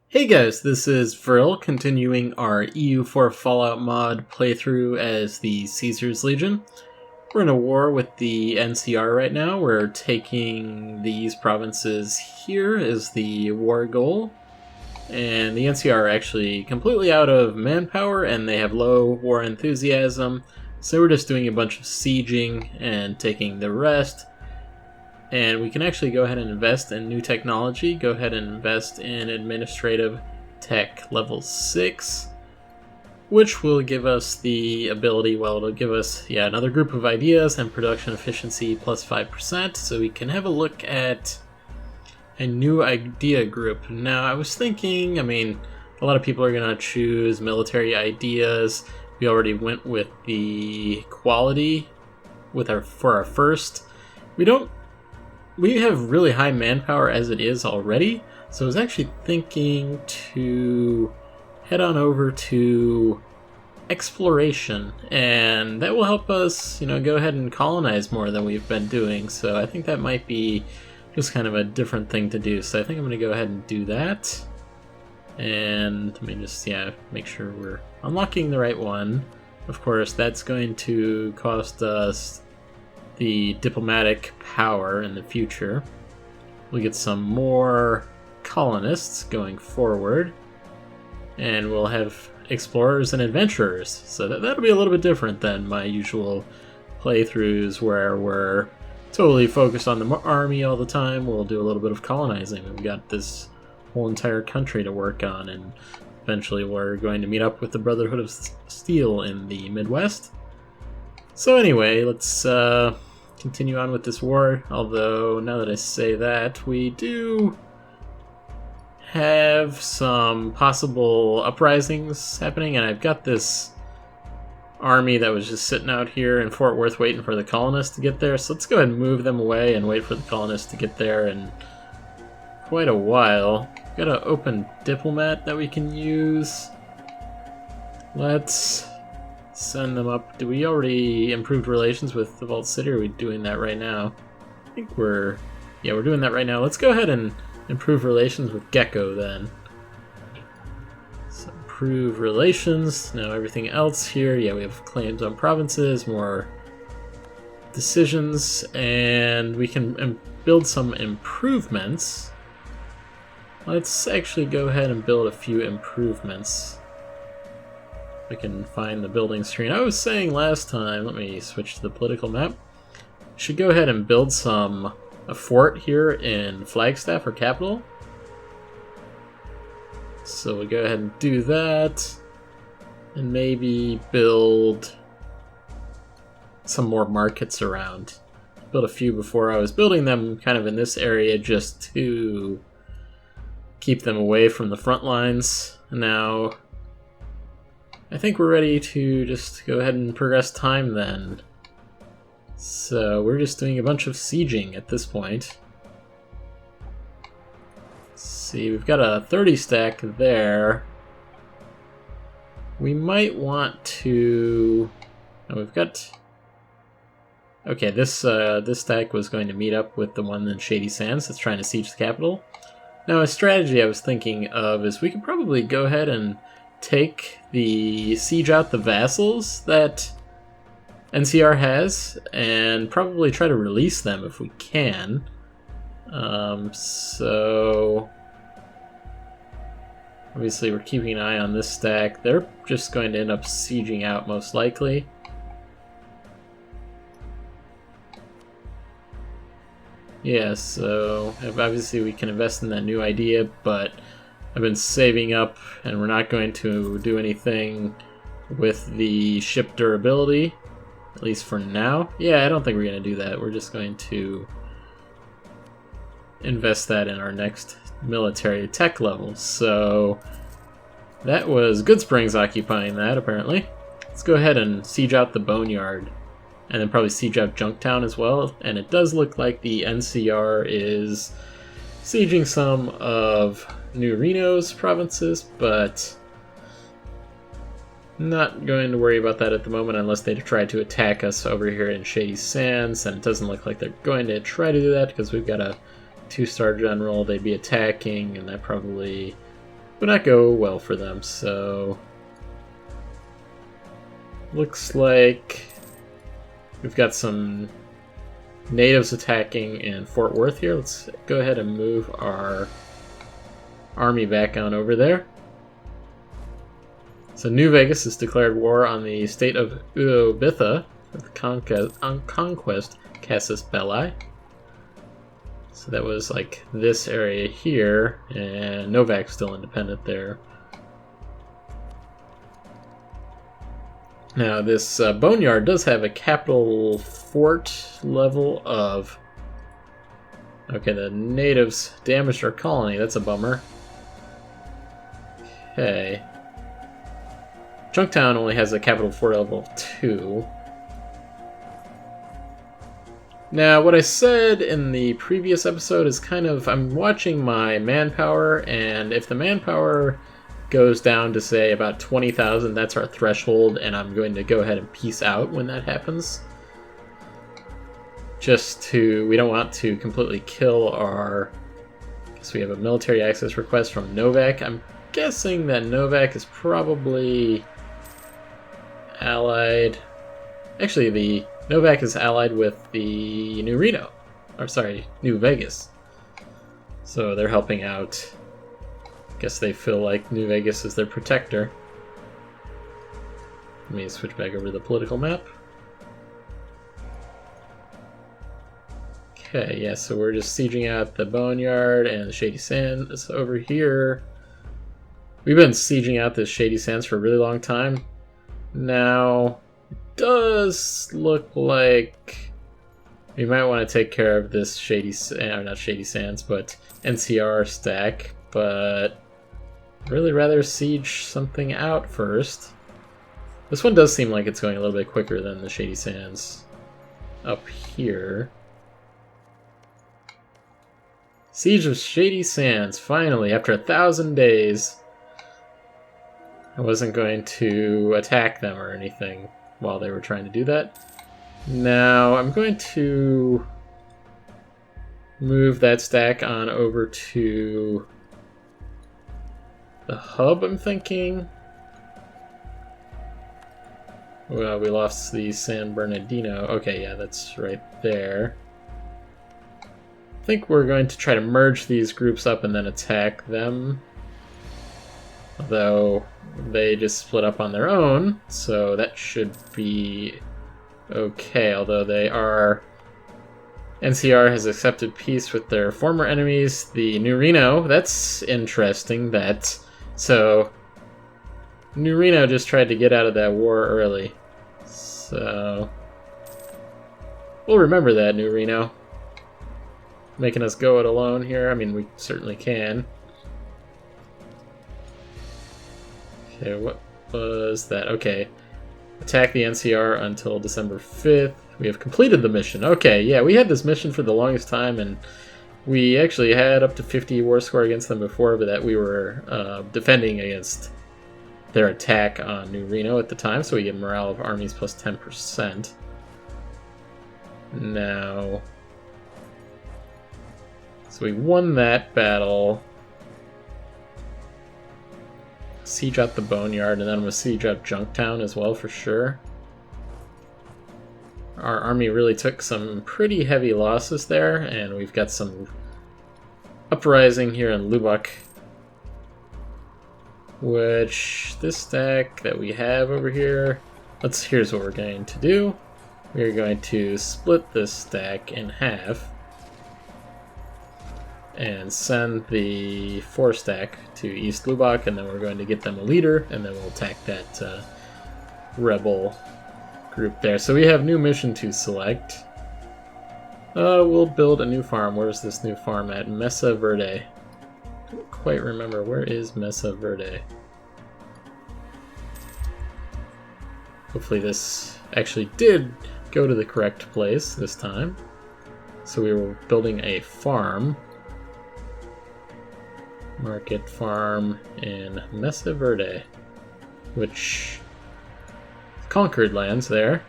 Hey guys, this is Vril, continuing our EU4 Fallout mod playthrough as the Caesar's Legion. We're in a war with the NCR right now. We're taking these provinces here as the war goal. And the NCR are actually completely out of manpower and they have low war enthusiasm. So we're just doing a bunch of sieging and taking the rest. And we can actually go ahead and invest in new technology. Go ahead and invest in administrative tech level 6, which will give us the ability, well, it'll give us, another group of ideas and production efficiency plus 5%. So we can have a look at a new idea group. Now, I was thinking, a lot of people are going to choose military ideas. We already went with the quality for our first. We have really high manpower as it is already, so I was actually thinking to head on over to exploration, and that will help us, go ahead and colonize more than we've been doing, so I think that might be just kind of a different thing to do, so I think I'm going to go ahead and do that, and let me just, make sure we're unlocking the right one. Of course, that's going to cost us the diplomatic power in the future. We'll get some more colonists going forward, and we'll have explorers and adventurers. So that'll be a little bit different than my usual playthroughs where we're totally focused on the army all the time. We'll do a little bit of colonizing. We've got this whole entire country to work on, and eventually we're going to meet up with the Brotherhood of Steel in the Midwest. So anyway, let's continue on with this war, although now that I say that, we do have some possible uprisings happening, and I've got this army that was just sitting out here in Fort Worth waiting for the colonists to get there, so let's go ahead and move them away and wait for the colonists to get there in quite a while. Got an open diplomat that we can use. Let's send them up. Do we already improved relations with the Vault City, or are we doing that right now? I think we're doing that right now. Let's go ahead and improve relations with Gecko then. So improve relations. Now everything else here, we have claims on provinces, more decisions, and we can build some improvements. Let's actually go ahead and build a few improvements. I can find the building screen. I was saying last time, let me switch to the political map. Should go ahead and build a fort here in Flagstaff or capital. So we'll go ahead and do that. And maybe build some more markets around. Built a few before. I was building them kind of in this area just to keep them away from the front lines. Now I think we're ready to just go ahead and progress time then. So we're just doing a bunch of sieging at this point. Let's see, we've got a 30 stack there. We might want to... we've got... Okay, this stack was going to meet up with the one in Shady Sands that's trying to siege the capital. Now a strategy I was thinking of is we could probably go ahead and siege out the vassals that NCR has, and probably try to release them if we can. So obviously we're keeping an eye on this stack. They're just going to end up sieging out most likely. Yeah, so obviously we can invest in that new idea, but I've been saving up, and we're not going to do anything with the ship durability, at least for now. Yeah, I don't think we're going to do that. We're just going to invest that in our next military tech level. So that was Goodsprings occupying that, apparently. Let's go ahead and siege out the Boneyard, and then probably siege out Junktown as well. And it does look like the NCR is sieging some of New Reno's provinces, but not going to worry about that at the moment unless they try to attack us over here in Shady Sands, and it doesn't look like they're going to try to do that because we've got a 2-star general they'd be attacking, and that probably would not go well for them, so looks like we've got some natives attacking in Fort Worth here. Let's go ahead and move our army back on over there. So New Vegas has declared war on the state of Uobitha for the conquest Casus Belli. So that was like this area here, and Novak's still independent there. Now this boneyard does have a capital fort level of... Okay, the natives damaged our colony, that's a bummer. Okay. Junktown only has a capital fort level of 2. Now, what I said in the previous episode is kind of, I'm watching my manpower, and if the manpower goes down to, say, about 20,000, that's our threshold, and I'm going to go ahead and peace out when that happens. We don't want to completely kill our... So we have a military access request from Novak. I'm guessing that Novak is probably allied... Actually, the Novak is allied with the New Reno. Or sorry, New Vegas. So they're helping out. Guess they feel like New Vegas is their protector. Let me switch back over to the political map. Okay, yeah, so we're just sieging out the Boneyard and the Shady Sands over here. We've been sieging out this Shady Sands for a really long time. Now, it does look like we might want to take care of this not Shady Sands, but NCR stack, but I'd really rather siege something out first. This one does seem like it's going a little bit quicker than the Shady Sands up here. Siege of Shady Sands, finally, after 1,000 days. I wasn't going to attack them or anything while they were trying to do that. Now, I'm going to move that stack on over to the hub, I'm thinking. Well, we lost the San Bernardino. Okay, yeah, that's right there. I think we're going to try to merge these groups up and then attack them. Although they just split up on their own, so that should be okay. Although they are... NCR has accepted peace with their former enemies, the New Reno. That's interesting, that... So, New Reno just tried to get out of that war early. So, we'll remember that, New Reno. Making us go it alone here. I mean, we certainly can. Okay, what was that? Okay. Attack the NCR until December 5th. We have completed the mission. Okay, yeah, we had this mission for the longest time, and we actually had up to 50 war score against them before, but that we were defending against their attack on New Reno at the time, so we get morale of armies plus 10%. Now... So we won that battle. Siege out the Boneyard, and then we'll siege out Junktown as well for sure. Our army really took some pretty heavy losses there, and we've got some uprising here in Lubbock. Which, this stack that we have over here, here's what we're going to do. We're going to split this stack in half and send the 4 stack to East Lubbock, and then we're going to get them a leader, and then we'll attack that rebel group there. So we have new mission to select. We'll build a new farm. Where's this new farm at? Mesa Verde. I don't quite remember. Where is Mesa Verde? Hopefully this actually did go to the correct place this time. So we were building a farm. Market farm in Mesa Verde, which conquered lands there.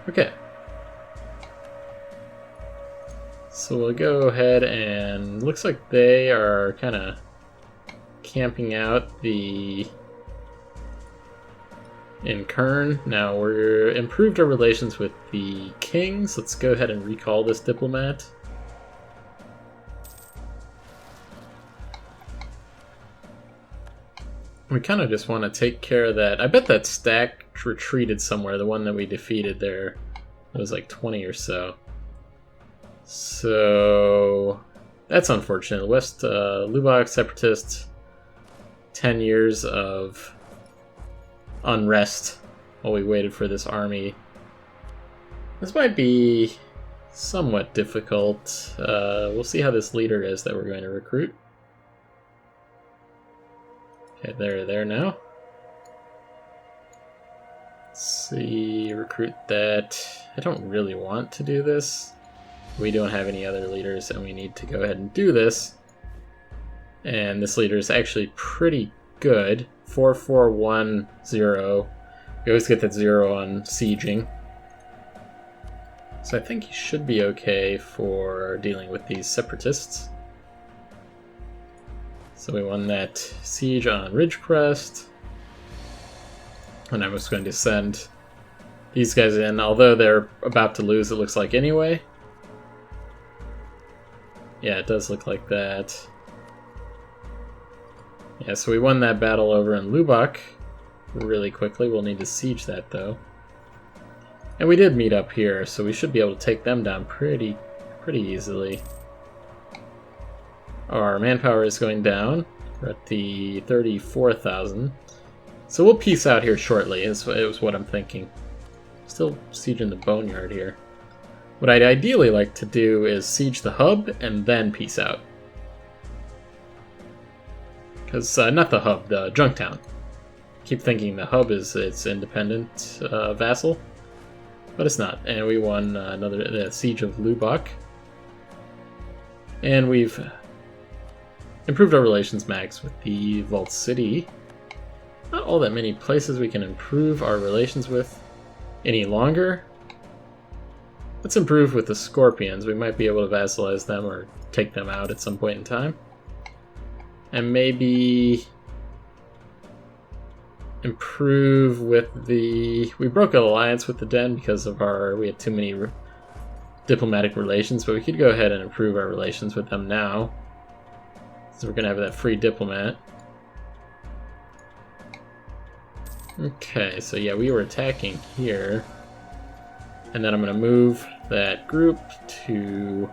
Okay. So we'll go ahead and looks like they are kind of camping out in Kern. Now we're improved our relations with the kings. Let's go ahead and recall this diplomat. We kind of just want to take care of that. I bet that stack retreated somewhere, the one that we defeated there. It was like 20 or so. So that's unfortunate. West Lubbock separatists, 10 years of unrest while we waited for this army. This might be somewhat difficult. We'll see how this leader is that we're going to recruit. Okay, they're there now. Let's see, recruit that. I don't really want to do this. We don't have any other leaders, and we need to go ahead and do this. And this leader is actually pretty good. 4410. We always get that 0 on sieging. So I think he should be okay for dealing with these separatists. So we won that siege on Ridgecrest. And I'm just going to send these guys in, although they're about to lose, it looks like, anyway. Yeah, it does look like that. Yeah, so we won that battle over in Lubbock really quickly. We'll need to siege that, though. And we did meet up here, so we should be able to take them down pretty easily. Our manpower is going down. We're at the 34,000. So we'll peace out here shortly, is what I'm thinking. Still sieging the boneyard here. What I'd ideally like to do is siege the hub and then peace out. Because, not the hub, the Junktown. Keep thinking the hub is its independent vassal, but it's not. And we won the siege of Lubbock. And we've improved our relations max with the Vault City. Not all that many places we can improve our relations with any longer. Let's improve with the Scorpions. We might be able to vassalize them or take them out at some point in time. And maybe improve with the... We broke an alliance with the Den because of we had too many diplomatic relations, but we could go ahead and improve our relations with them now. So we're going to have that free diplomat. Okay, so yeah, we were attacking here. And then I'm going to move that group to...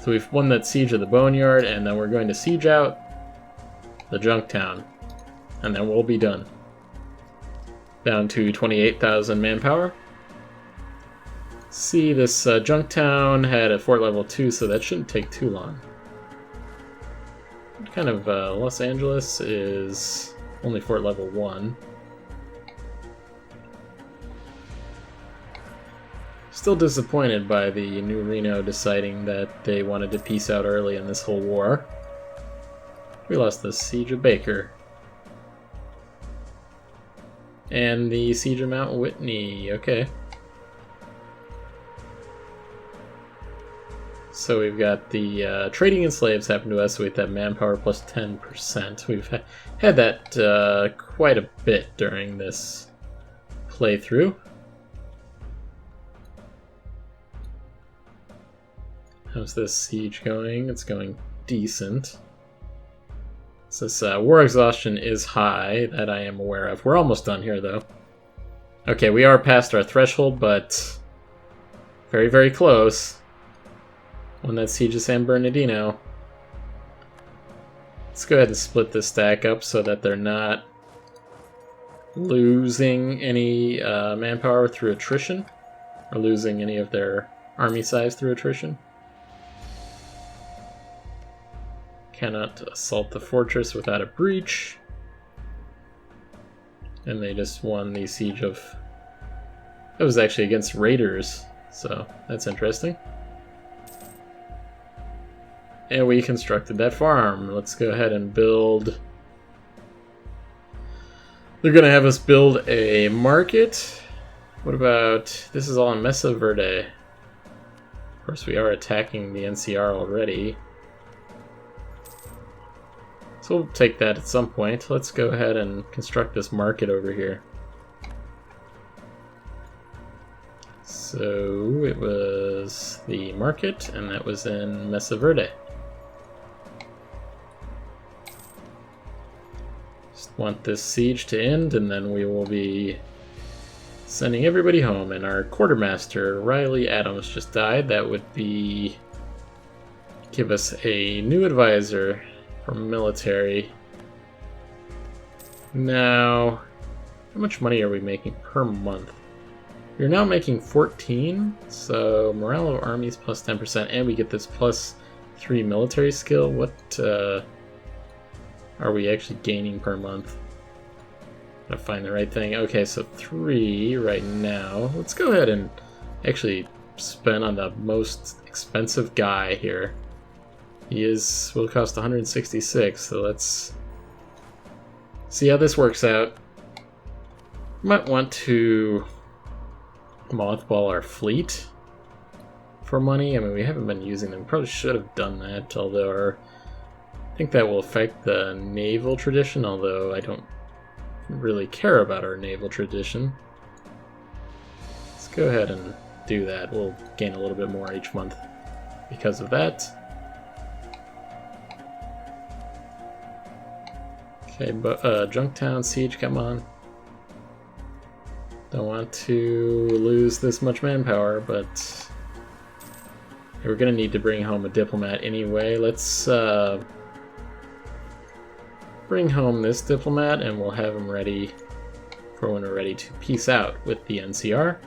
So we've won that siege of the Boneyard, and then we're going to siege out the Junktown. And then we'll be done. Down to 28,000 manpower. See, this Junktown had a fort level 2, so that shouldn't take too long. Kind of Los Angeles is only fort level 1. Still disappointed by the New Reno deciding that they wanted to peace out early in this whole war. We lost the siege of Baker. And the siege of Mount Whitney, okay. So we've got the trading in slaves happen to us, so we have that manpower plus 10%. We've had that quite a bit during this playthrough. How's this siege going? It's going decent. This war exhaustion is high, that I am aware of. We're almost done here, though. Okay, we are past our threshold, but very, very close. Won that siege of San Bernardino. Let's go ahead and split this stack up so that they're not losing any manpower through attrition, or losing any of their army size through attrition. Cannot assault the fortress without a breach. And they just won the siege of... That was actually against raiders, so that's interesting. And we constructed that farm. Let's go ahead and build... They're going to have us build a market. What about... This is all in Mesa Verde. Of course, we are attacking the NCR already. So we'll take that at some point. Let's go ahead and construct this market over here. So it was the market, and that was in Mesa Verde. Just want this siege to end, and then we will be sending everybody home. And our quartermaster, Riley Adams, just died. That would be... give us a new advisor for military. Now, how much money are we making per month? We're now making 14, so morale of armies plus 10%, and we get this plus 3 military skill. What are we actually gaining per month? Gotta find the right thing. Okay, so 3 right now. Let's go ahead and actually spend on the most expensive guy here. He will cost 166, so let's see how this works out. Might want to mothball our fleet for money. I mean, we haven't been using them. Probably should have done that, although I think that will affect the naval tradition, although I don't really care about our naval tradition. Let's go ahead and do that. We'll gain a little bit more each month because of that. Okay, but Junktown Siege, come on. Don't want to lose this much manpower, but we're gonna need to bring home a diplomat anyway. Let's bring home this diplomat, and we'll have him ready for when we're ready to peace out with the NCR.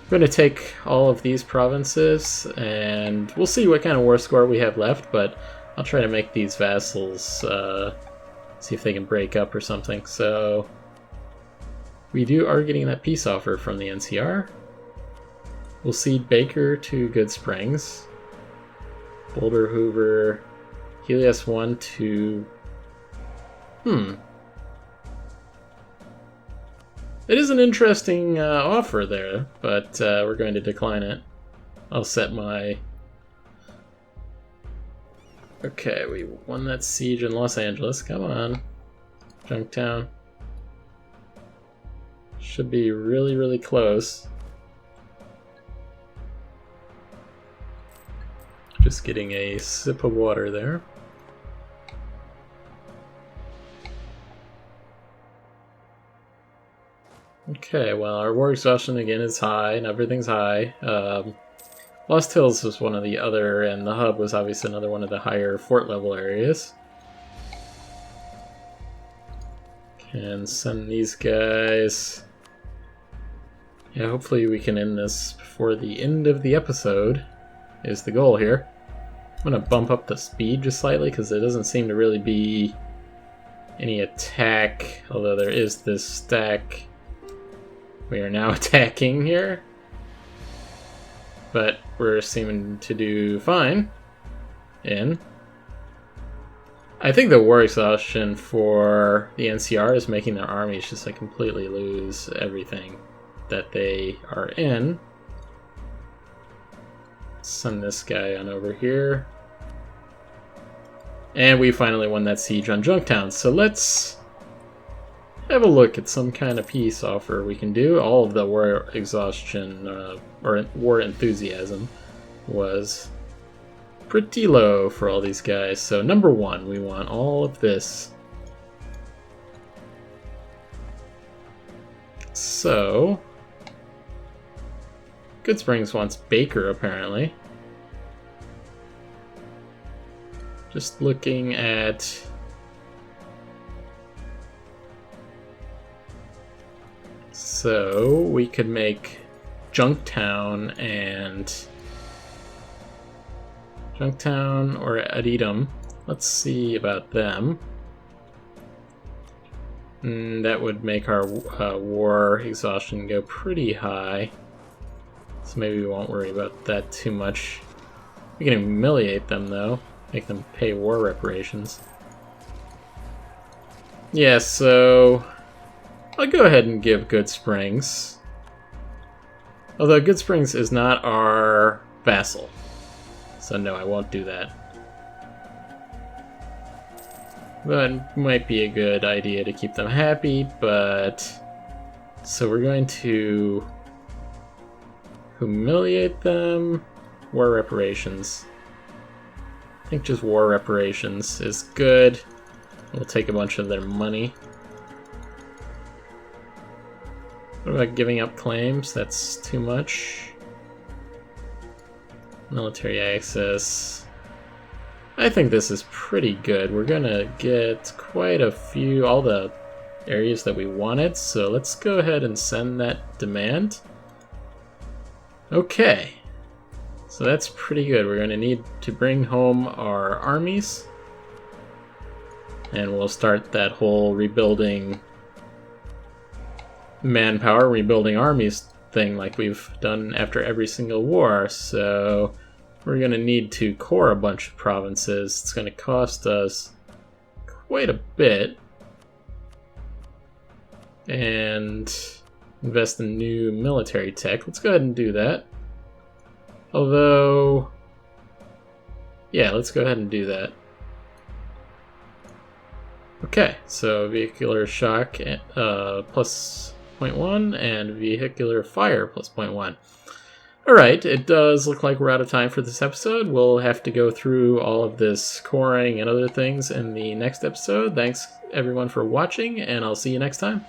We're gonna take all of these provinces, and we'll see what kind of war score we have left, but I'll try to make these vassals see if they can break up or something. So we are getting that peace offer from the NCR. We'll cede Baker to Good Springs. Boulder Hoover. Helios 1 to... It is an interesting offer there, but we're going to decline it. I'll set my... Okay, we won that siege in Los Angeles. Come on. Junktown. Should be really, really close. Just getting a sip of water there. Okay, well, our war exhaustion again is high, and everything's high. Lost Hills was one of the other, and the hub was obviously another one of the higher fort level areas. Can send these guys. Yeah, hopefully we can end this before the end of the episode, is the goal here. I'm going to bump up the speed just slightly, because there doesn't seem to really be any attack, although there is this stack. We are now attacking here, but we're seeming to do fine. I think the war exhaustion for the NCR is making their armies just like completely lose everything that they are in. Send this guy on over here. And we finally won that siege on Junktown. So let's have a look at some kind of peace offer we can do. All of the war exhaustion, or war enthusiasm, was pretty low for all these guys. So number 1, we want all of this. So Good Springs wants Baker, apparently. Just looking at... So we could make Junktown or Aditum. Let's see about them. That would make our war exhaustion go pretty high. So maybe we won't worry about that too much. We can humiliate them though. Make them pay war reparations. Yeah, so I'll go ahead and give Good Springs. Although Good Springs is not our vassal. So no, I won't do that. That might be a good idea to keep them happy, but... So we're going to humiliate them. War reparations. I think just war reparations is good. We'll take a bunch of their money. What about giving up claims? That's too much. Military access. I think this is pretty good. We're gonna get quite a few, all the areas that we wanted, so let's go ahead and send that demand. Okay. So that's pretty good. We're gonna need to bring home our armies. And we'll start that whole rebuilding manpower, rebuilding armies thing like we've done after every single war. So we're going to need to core a bunch of provinces. It's going to cost us quite a bit. And invest in new military tech. Let's go ahead and do that. Although, yeah, let's go ahead and do that. Okay, so vehicular shock plus 0.1 and vehicular fire plus 0.1. Alright, it does look like we're out of time for this episode. We'll have to go through all of this coring and other things in the next episode. Thanks everyone for watching, and I'll see you next time.